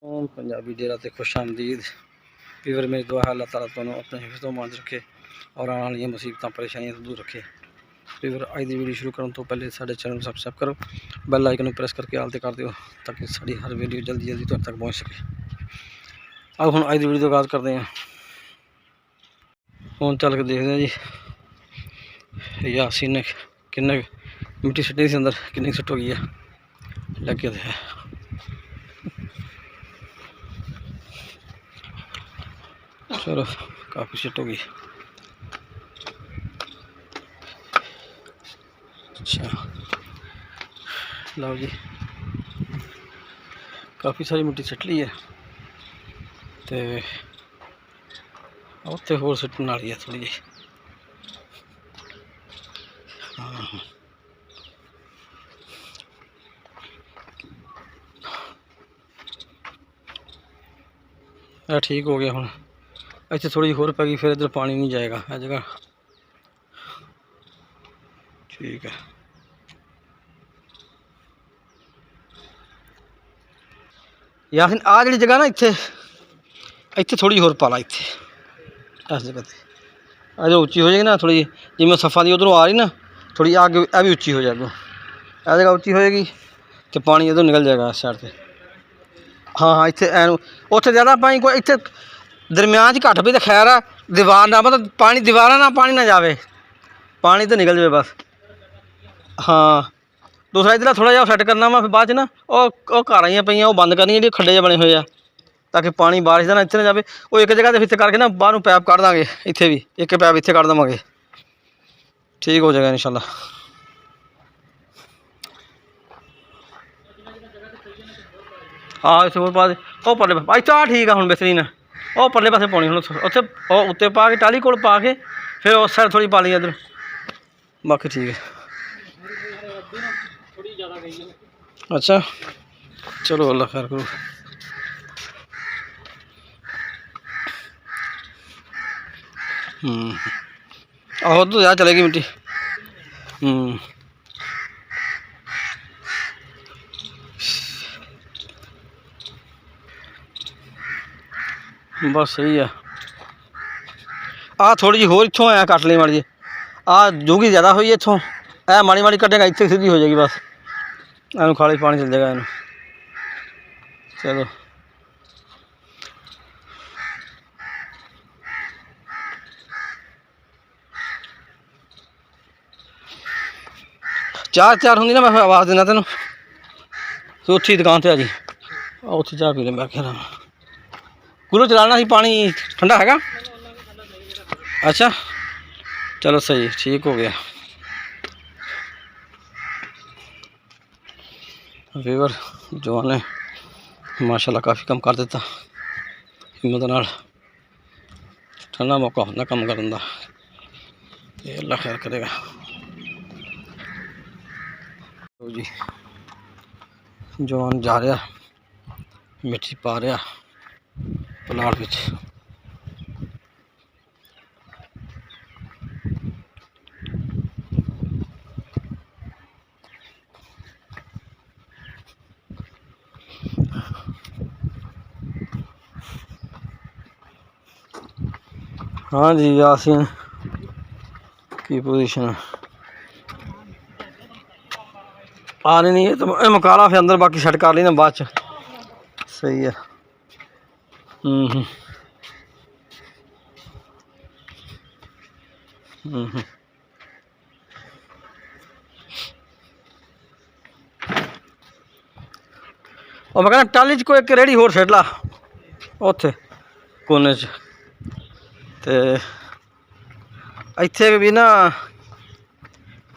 पंजाबी डेरा ते खुश आमदीद पीवर मेरी दुआ है अल्लाह ताला तुहानू अपने हिफ्ज़ तो मान रखे और आने वाली मुसीबत परेशानियां तो दूर रखे। पीवर अज की वीडियो शुरू करने तो पहले साढ़े चैनल को सबसक्राइब करो, बैल आइकन प्रेस करके आल ते कर दियो ताकि साड़ी हर वीडियो जल्दी जल्दी तुहाडे तक पहुँच सके। अब हुण अज की वीडियो का आगाज़ करते हैं। हुण चल के देखते हैं जी यासीन ने किन्ने मिट्टी सुट्टी सी अंदर, किन्नी सुट हो गई है लगे तो है। चलो काफ़ी शिट हो गई। अच्छा लो जी काफ़ी सारी मिट्टी सिट ली है तो उत्ते होर सिट्टन वाली है थोड़ी जी। हाँ ठीक हो गया। हुण इत्थे थोड़ी होर पै गई फिर इधर पानी नहीं जाएगा हर जगह। ठीक है यासीन आ जी जगह ना इत्थे इत्थे थोड़ी होर पा ला इत्थे इस जगह ते अगर उच्ची हो जाएगी ना थोड़ी जिमें सफ़ा दी उधरों आ रही ना थोड़ी आगे यह भी उच्ची हो जाएगी। यह जगह उच्ची होएगी तो पानी इधर निकल जाएगा इस साइड से। हाँ हाँ इत्थे एन उत्थे ज़्यादा पानी कोई इत्थे दरम्यान घट भी तो खैर है दीवार ना मतलब पानी दीवार ना पानी ना जाए पानी तो निकल जाए बस। हाँ दूसरा इधर थोड़ा जहा सैट करना वा फिर बाद ना घर आइया पई बंद करनी जी खड्डे जे बने हुए आ ताकि पानी बारिश का ना इतने जाए। वो एक जगह फिर करके ना बाहरों पैप कढ़ देंगे इत्थे भी एक पैप इत्थे कढ़ देवांगे ठीक हो जाएगा इंशाल्लाह। हाँ इस होर पा दे ओ परले पासे आ ठीक है। हुण बेसरी ने ओ परले पासे पानी हुण उत्थे उत्ते पा के टाली कोल पा के फिर उस साइड थोड़ी पा ली इधर बाकी ठीक है। अच्छा चलो अल्लाह खैर करो। आहो तो यार चलेगी मिट्टी। बस सही है। आ थोड़ी जी होर इत्थों ऐ कट ली माड़ी जी आ जूगी ज़्यादा हुई इत्थों ऐ माड़ी माड़ी कटेगा इत्थे सीधी हो जाएगी बस। एनू खाली पानी चल जाएगा एनू। चलो चार चार होंगी ना मैं आवाज़ देना तेन तू उत्थी दुकान पर आ जी उत्थे चाह पी ले मैं क्या कूलर चलाना ही पानी ठंडा हैगा। अच्छा चलो सही ठीक हो गया। वीवर जवान ने माशाल्लाह काफ़ी कम कर दिता हिम्मत नाल ठंडा मौका होंदा कम करन दा अल्लाह खैर करेगा। जी जवान जा रहा मिट्टी पा रहा प्लाट विच। हाँ जी यासीन की पोजीशन आ रही नहीं है तो मकाला फिर अंदर बाकी सेट कर ली ना बाद च सही है। और मैं कहना टाली च कोई एक रेहड़ी होर सिट ला उत्थे कोने च ते इत्थे भी ना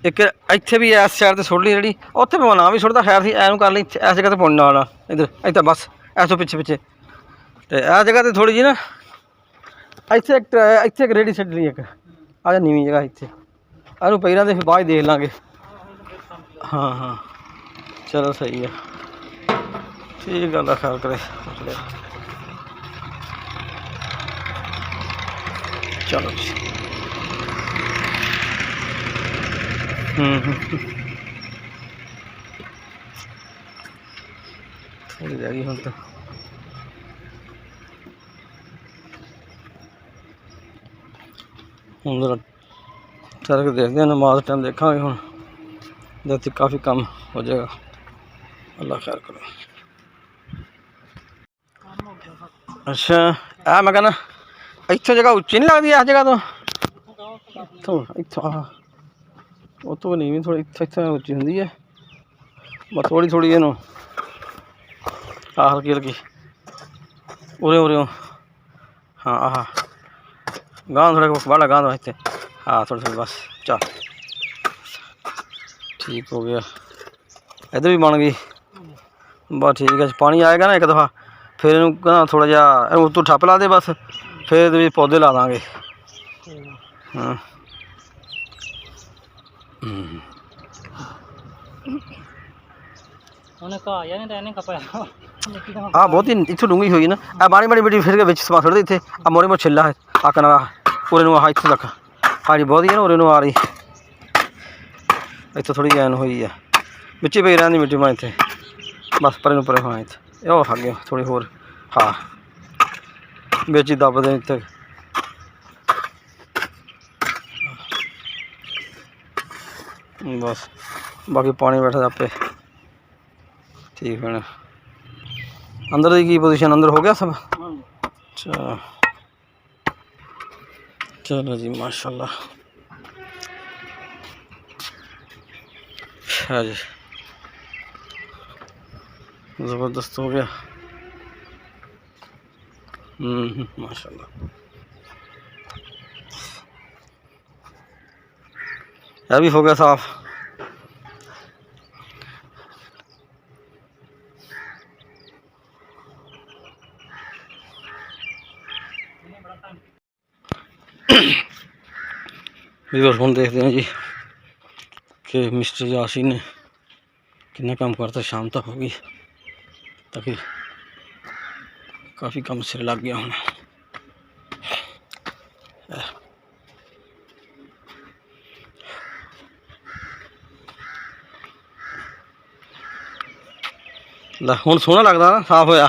एक इत्थे भी इस साइड ते सुट ली रेहड़ी उत्थे मैं ना भी सुटदा खैर थी ऐनू कर ली इस जगह ते पौनी ना इधर इतना बस ऐसो पिछे पिछे तो इस जगह ते थोड़ी जी ना इत्थे एक रेहड़ी सिट ली एक आ नीवी जगह इत्थे एनू पई रहा फिर बाद देख लांगे। हाँ हाँ चलो सही है ठीक गल ख्याल करे चलो जी। थोड़ी रह गई हम तो ਹੁਣ जरा सड़क देखते हैं, नमाज टाइम देखा हूँ जब काफ़ी कम हो जाएगा। अल्लाह खैर करो। अच्छा आ मैं कहना इतों जगह उच्ची नहीं लगती इस जगह तो इतों इतों वो तो नहीं भी थोड़ी इतने इतने उच्ची होंगी है बस थोड़ी थोड़ी इनू हल्की हल्की उरे उरे हाँ आह गांव थोड़ा बड़ा गांव इतने हाँ थोड़ी थोड़ी बस चल ठीक हो गया। इधर भी बन गई बस ठीक है। पानी आएगा ना एक दफ़ा फिर इनू कहना थोड़ा जहा उतों ठप्प ला दे बस फिर भी पौधे ला देंगे। हाँ हाँ बहुत ही इतों डूंगी हुई ना आ माड़ी माड़ी मिट्टी फिर के समा छोड़ दी इतने आ मोरे मोरे छिला है आकन वाला उरे हाँ इतों तक हाड़ी बहुत ही है ना उरे आ रही इतों थोड़ी ऐन हुई है बिच पई रहती मिट्टी मैं इतने बस परे परे हाँ इतने ओ अगे थोड़ी होर हाँ बिच ही दब दे इतने बस बाकी पानी बैठा आपे ठीक है। अंदर की पोजीशन अंदर हो गया सब। अच्छा चलो जी माशाल्लाह है जी ज़बरदस्त हो गया। माशाल्लाह यह भी हो गया साफ। हम देखते हैं जी कि मिस्टर यासीन ने कितना काम करता शाम तक होगी ताकि काफ़ी कम सिर लग गया हूँ। हूँ सोहना लगता ना साफ होया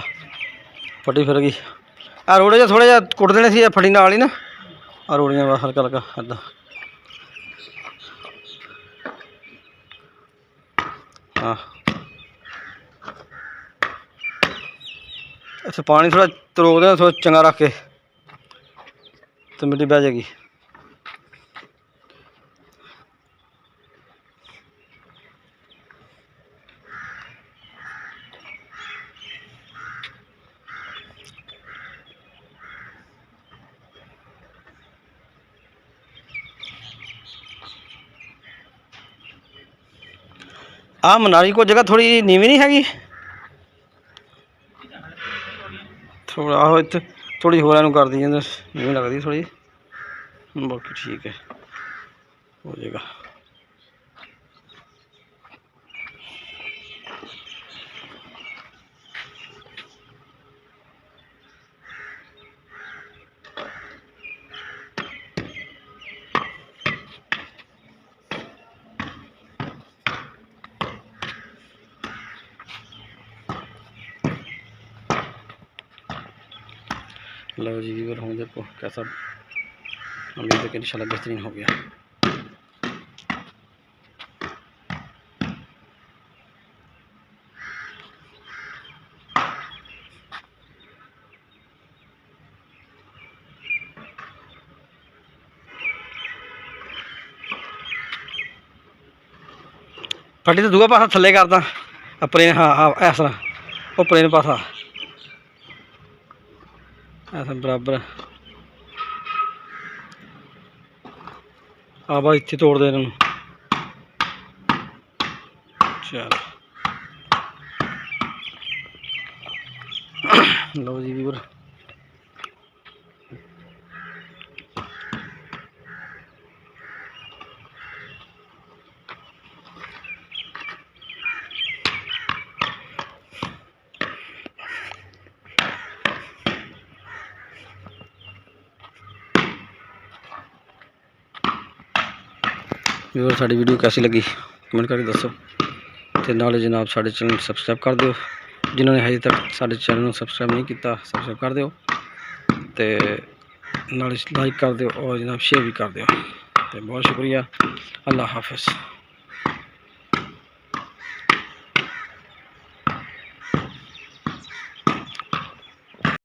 फटी फिर गई आ रोड़े जो थोड़े जहा कुट देने से फटी नाल ही ना आ रोड़ियाँ बस हल्का हल्का इदा हाँ अच्छा पानी थोड़ा रोक देना थोड़ा चंगा रख के तो मिट्टी बह जाएगी। आ मनाली को जगह थोड़ी नीवी नहीं हैगी थोड़ा आहो इतने थोड़ी होर कर दी नीवी लगती थोड़ी बाकी ठीक है हो जाएगा। लो जी व्यूअर हूँ देखो कैसा अभी तक इंशाल्लाह बेहतरीन हो गया। फटी तो दूआ पासा थले करदा अपने हाँ हाँ इस तरह वो प्लेन पासा ऐसा बराबर हाँ बस इतने तोड़ दे इन्होंने चल लो जी व्यूअर व्यूअर साड़ी वीडियो कैसी लगी कमेंट करके दसो ते नाले जनाब साढ़े चैनल सबसक्राइब कर दियो जिन्होंने अजे तक साढ़े चैनल सब्सक्राइब नहीं किया सबसक्राइब कर दियो ते ਨਾਲ ਲਾਈਕ ਕਰ ਦਿਓ ਔਰ ਜਨਾਬ ਸ਼ੇਅਰ ਵੀ ਕਰ ਦਿਓ। ਤੇ ਬਹੁਤ ਸ਼ੁਕਰੀਆ। ਅੱਲਾ ਹਾਫਿਜ਼।